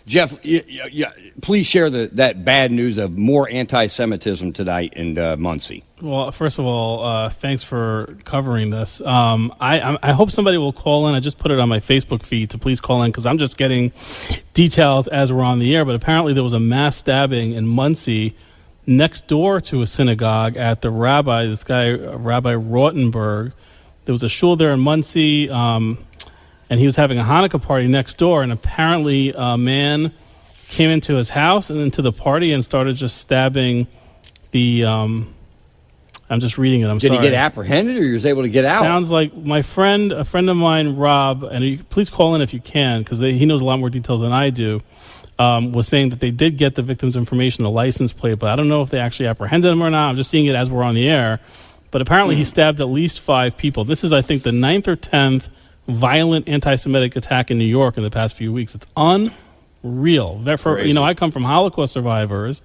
Jeff, please share that bad news of more anti-Semitism tonight in Monsey. Well, first of all, thanks for covering this. I hope somebody will call in. I just put it on my Facebook feed to please call in because I'm just getting details as we're on the air. But apparently there was a mass stabbing in Monsey next door to a synagogue at the rabbi, this guy, Rabbi Rottenberg. There was a shul there in Monsey, and he was having a Hanukkah party next door, and apparently a man came into his house and into the party and started just stabbing the... I'm just reading it. Did he get apprehended, or he was able to get out? Sounds like a friend of mine, Rob, and please call in if you can, because he knows a lot more details than I do, was saying that they did get the victim's information, the license plate, but I don't know if they actually apprehended him or not. I'm just seeing it as we're on the air. But apparently he stabbed at least 5 people. This is, I think, the 9th or 10th violent anti-Semitic attack in New York in the past few weeks. It's unreal. I come from Holocaust survivors,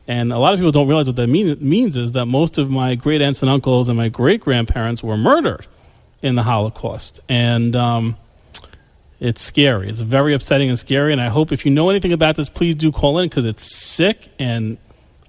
and a lot of people don't realize what that means is that most of my great aunts and uncles and my great-grandparents were murdered in the Holocaust. And it's scary. It's very upsetting and scary, and I hope if you know anything about this, please do call in, because it's sick and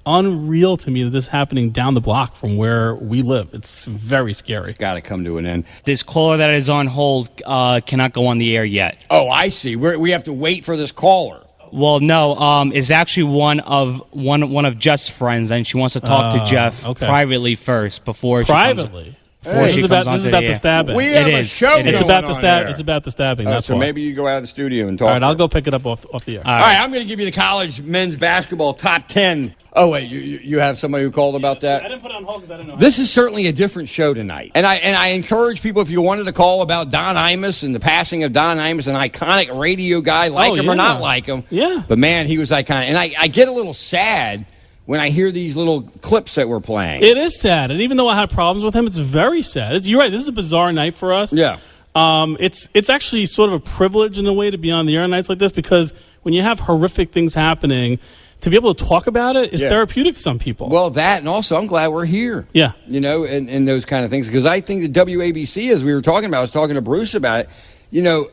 unreal to me that this is happening down the block from where we live. It's very scary. It's got to come to an end. This caller that is on hold cannot go on the air yet. Oh, I see. We have to wait for this caller. Well, no. It's actually one of Jeff's friends, and she wants to talk to Jeff privately first before privately. This is about the stabbing. We have a show. It's about the stabbing. It's about the stabbing. That's so why. Maybe you go out of the studio and talk. All right, I'll go pick it up off the air. All right, I'm going to give you the college men's basketball top 10. Oh wait, you have somebody who called about that? I didn't put it on hold because I didn't know. This is certainly a different show tonight, and I encourage people, if you wanted to call about Don Imus and the passing of Don Imus, an iconic radio guy, him or not like him. Yeah. But man, he was iconic, and I get a little sad when I hear these little clips that we're playing. It is sad, and even though I had problems with him, it's very sad. You're right. This is a bizarre night for us. Yeah. It's actually sort of a privilege in a way to be on the air on nights like this, because when you have horrific things happening, to be able to talk about it is therapeutic to some people. Well, that, and also I'm glad we're here. Yeah. And those kind of things. Because I think the WABC, as we were talking about, I was talking to Bruce about it,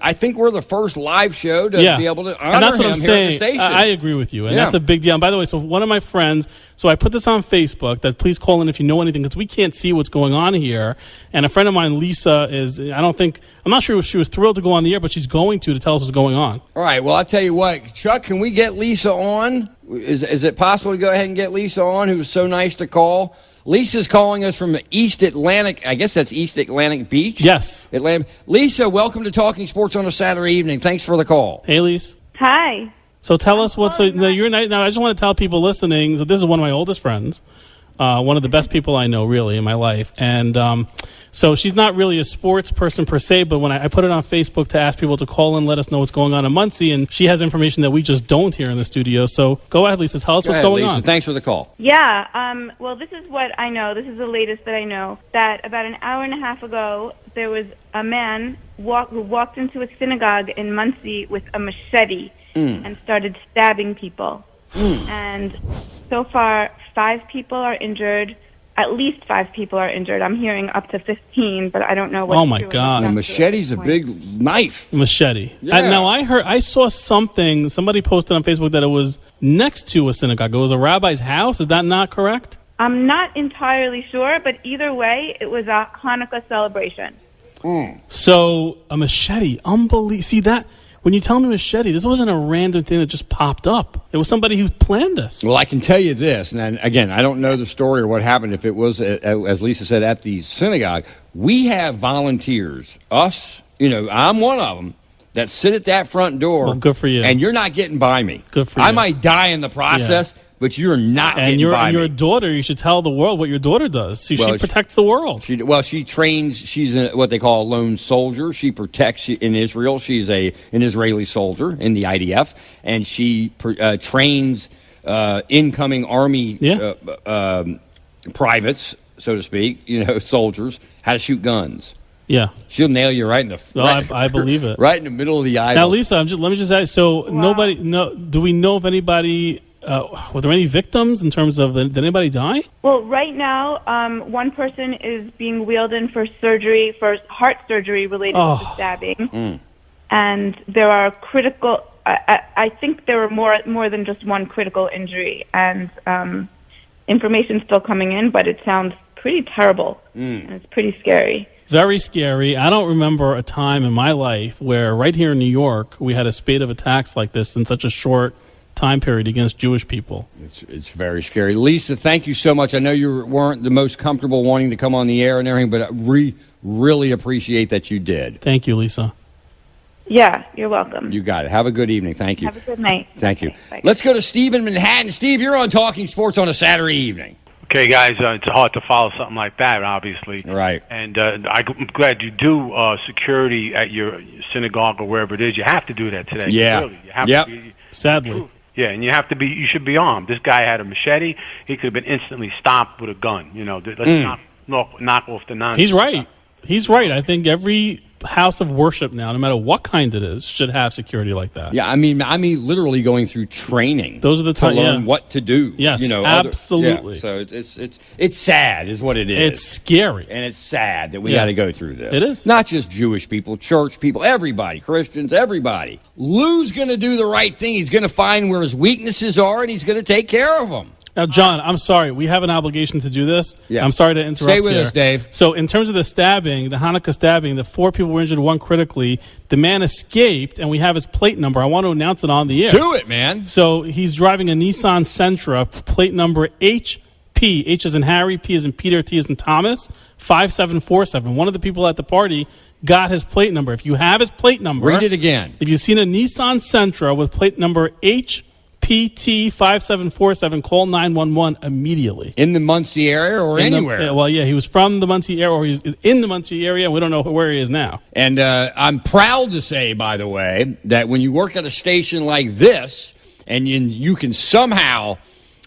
I think we're the first live show to be able to honor and that's what him I'm here saying. at the station. I agree with you, and that's a big deal. And by the way, so one of my friends, so I put this on Facebook, that please call in if you know anything, because we can't see what's going on here. And a friend of mine, Lisa, I'm not sure if she was thrilled to go on the air, but she's going to tell us what's going on. All right, well, I'll tell you what, Chuck, can we get Lisa on? Is it possible to go ahead and get Lisa on, who was so nice to call? Lisa's calling us from East Atlantic. I guess that's East Atlantic Beach? Yes. Lisa, welcome to Talking Sports on a Saturday evening. Thanks for the call. Hey, Lisa. Hi. So tell us your night. Now, I just want to tell people listening, so this is one of my oldest friends. One of the best people I know, really, in my life. And so she's not really a sports person per se, but when I put it on Facebook to ask people to call in, let us know what's going on in Monsey, and she has information that we just don't here in the studio. So go ahead, Lisa. Tell us what's going on. Thanks for the call. Yeah. Well, this is what I know. This is the latest that I know, that about an hour and a half ago, there was a man who walked into a synagogue in Monsey with a machete and started stabbing people. And so far, 5 people are injured. At least 5 people are injured. I'm hearing up to 15, but I don't know what. Oh my God! A machete's a big knife. Machete. Yeah. Now I saw something. Somebody posted on Facebook that it was next to a synagogue. It was a rabbi's house. Is that not correct? I'm not entirely sure, but either way, it was a Hanukkah celebration. So a machete. Unbelievable. See that? When you tell me machete, this wasn't a random thing that just popped up. It was somebody who planned this. Well, I can tell you this, and again, I don't know the story or what happened if it was, as Lisa said, at the synagogue. We have volunteers, I'm one of them, that sit at that front door. Well, good for you. And you're not getting by me. Good for you. I might die in the process, but you're not getting by me. And your daughter, you should tell the world what your daughter does. See, she protects the world. She trains. She's what they call a lone soldier. She protects in Israel. She's an Israeli soldier in the IDF, and she trains incoming army privates, so to speak, soldiers, how to shoot guns. Yeah, she'll nail you right in the. I believe it. Right in the middle of the eye. Now, Lisa, let me just ask. So, do we know if anybody? Were there any victims in terms of, did anybody die? Well, right now, one person is being wheeled in for surgery, for heart surgery related to the stabbing. And there are critical, I think there were more than just one critical injury, and information's still coming in, but it sounds pretty terrible, and it's pretty scary. Very scary. I don't remember a time in my life where right here in New York we had a spate of attacks like this in such a short time period against Jewish people. It's very scary. Lisa, thank you so much. I know you weren't the most comfortable wanting to come on the air and everything, but I really appreciate that you did. Thank you, Lisa. Yeah, you're welcome. You got it. Have a good evening. Thank you. Have a good night. Thank you. Bye. Let's go to Steve in Manhattan. Steve, you're on Talking Sports on a Saturday evening. Okay, guys, it's hard to follow something like that, obviously. Right. And I'm glad you do security at your synagogue or wherever it is. You have to do that today. Yeah. Really. You have Yep. to be, Sadly. yeah, and you should be armed. This guy had a machete. He could have been instantly stopped with a gun. Let's knock off the nonsense. He's right. He's right. I think every house of worship now, no matter what kind it is, should have security like that. Yeah, I mean, literally going through training. Those are the to learn yeah. what to do. Yes, absolutely. So it's sad, is what it is. It's scary, and it's sad that we got to go through this. It is not just Jewish people, church people, everybody, Christians, everybody. Lou's going to do the right thing. He's going to find where his weaknesses are, and he's going to take care of them. Now, John, I'm sorry. We have an obligation to do this. Yeah. I'm sorry to interrupt. Stay with here. us, Dave. So, in terms of the stabbing, the Hanukkah stabbing, the 4 people were injured, 1 critically. The man escaped, and we have his plate number. I want to announce it on the air. Do it, man. So, he's driving a Nissan Sentra, plate number HP. H as in Harry, P as in Peter, T as in Thomas, 5747. One of the people at the party got his plate number. If you have his plate number, read it again. If you've seen a Nissan Sentra with plate number PT5747, call 911 immediately. In the Monsey area or anywhere? He was from the Monsey area, or he was in the Monsey area, and we don't know where he is now. And I'm proud to say, by the way, that when you work at a station like this, and you can somehow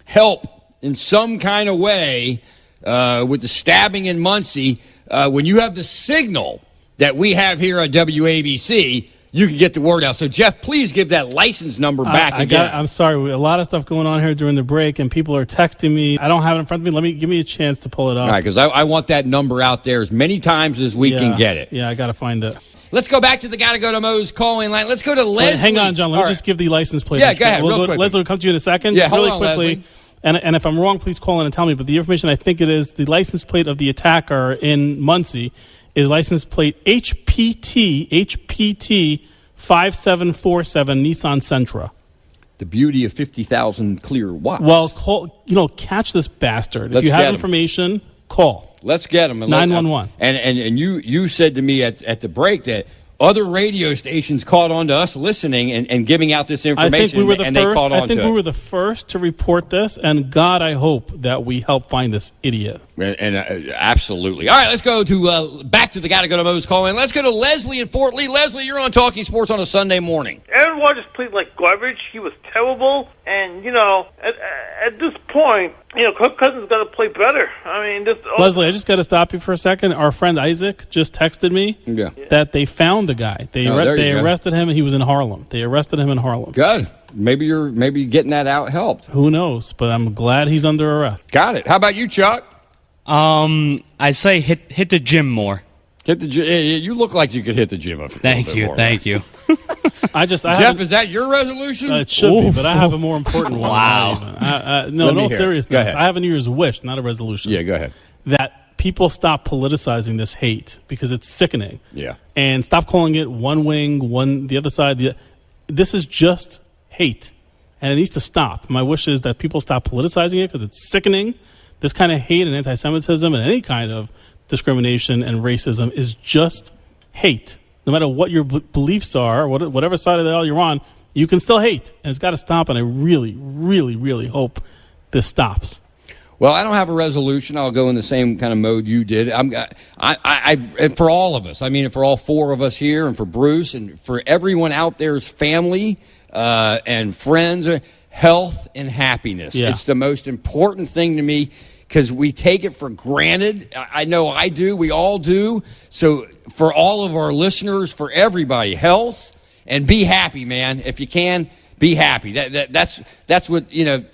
help in some kind of way with the stabbing in Monsey, when you have the signal that we have here at WABC, you can get the word out. So, Jeff, please give that license number back again. I'm sorry. A lot of stuff going on here during the break, and people are texting me. I don't have it in front of me. Give me a chance to pull it up. All right, because I want that number out there as many times as we can get it. Yeah, I got to find it. Let's go back to the Gotta Go to Mo's calling line. Let's go to Leslie. Wait, hang on, John. Let me just give the license plate. Yeah, go ahead. Leslie will come to you in a second. Yeah, just really hold on, quickly. Leslie. And if I'm wrong, please call in and tell me. But the information I think it is, the license plate of the attacker in Monsey is license plate HPT 5747 Nissan Sentra. The beauty of 50,000 clear watts. Well, catch this bastard. If you have information, call. Let's get him. 911. And you said to me at the break that other radio stations caught on to us listening and giving out this information. I think we were the first. I think we were the first to report this, and God, I hope that we help find this idiot. And absolutely. All right, let's go to back to the Gotta Go to Mo's call in. Let's go to Leslie in Fort Lee. Leslie, you're on Talking Sports on a Sunday morning. Aaron Rodgers played like garbage. He was terrible, and at this point, Kirk Cousins got to play better. I mean, Leslie, I just got to stop you for a second. Our friend Isaac just texted me that they found the guy. They arrested him. He was in Harlem. They arrested him in Harlem. Good. Maybe getting that out helped. Who knows? But I'm glad he's under arrest. Got it. How about you, Chuck? I say hit the gym more. Hit the gym. You look like you could hit the gym. Thank you. Jeff, is that your resolution? It should be, but I have a more important one. Wow. No seriousness. I have a New Year's wish, not a resolution. Yeah, go ahead. That people stop politicizing this hate because it's sickening. Yeah. And stop calling it one wing, the other side. This is just hate, and it needs to stop. My wish is that people stop politicizing it because it's sickening. This kind of hate and anti-Semitism and any kind of discrimination and racism is just hate. No matter what your beliefs are, whatever side of the aisle you're on, you can still hate, and it's got to stop. And I really, really, really hope this stops. Well, I don't have a resolution. I'll go in the same kind of mode you did. And for all of us, I mean, for all 4 of us here, and for Bruce, and for everyone out there's family and friends, health and happiness. Yeah. It's the most important thing to me. Because we take it for granted. I know I do. We all do. So for all of our listeners, for everybody, health and be happy, man. If you can, be happy. That's what,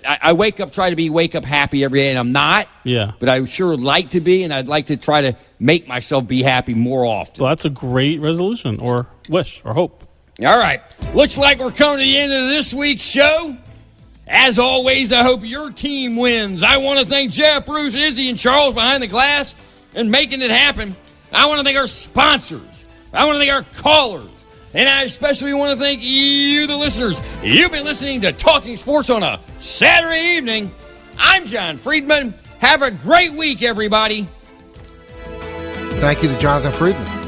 I wake up happy every day, and I'm not. Yeah. But I sure would like to be, and I'd like to try to make myself be happy more often. Well, that's a great resolution or wish or hope. All right. Looks like we're coming to the end of this week's show. As always, I hope your team wins. I want to thank Jeff, Bruce, Izzy, and Charles behind the glass and making it happen. I want to thank our sponsors. I want to thank our callers. And I especially want to thank you, the listeners. You've been listening to Talking Sports on a Saturday evening. I'm John Friedman. Have a great week, everybody. Thank you to Jonathan Friedman.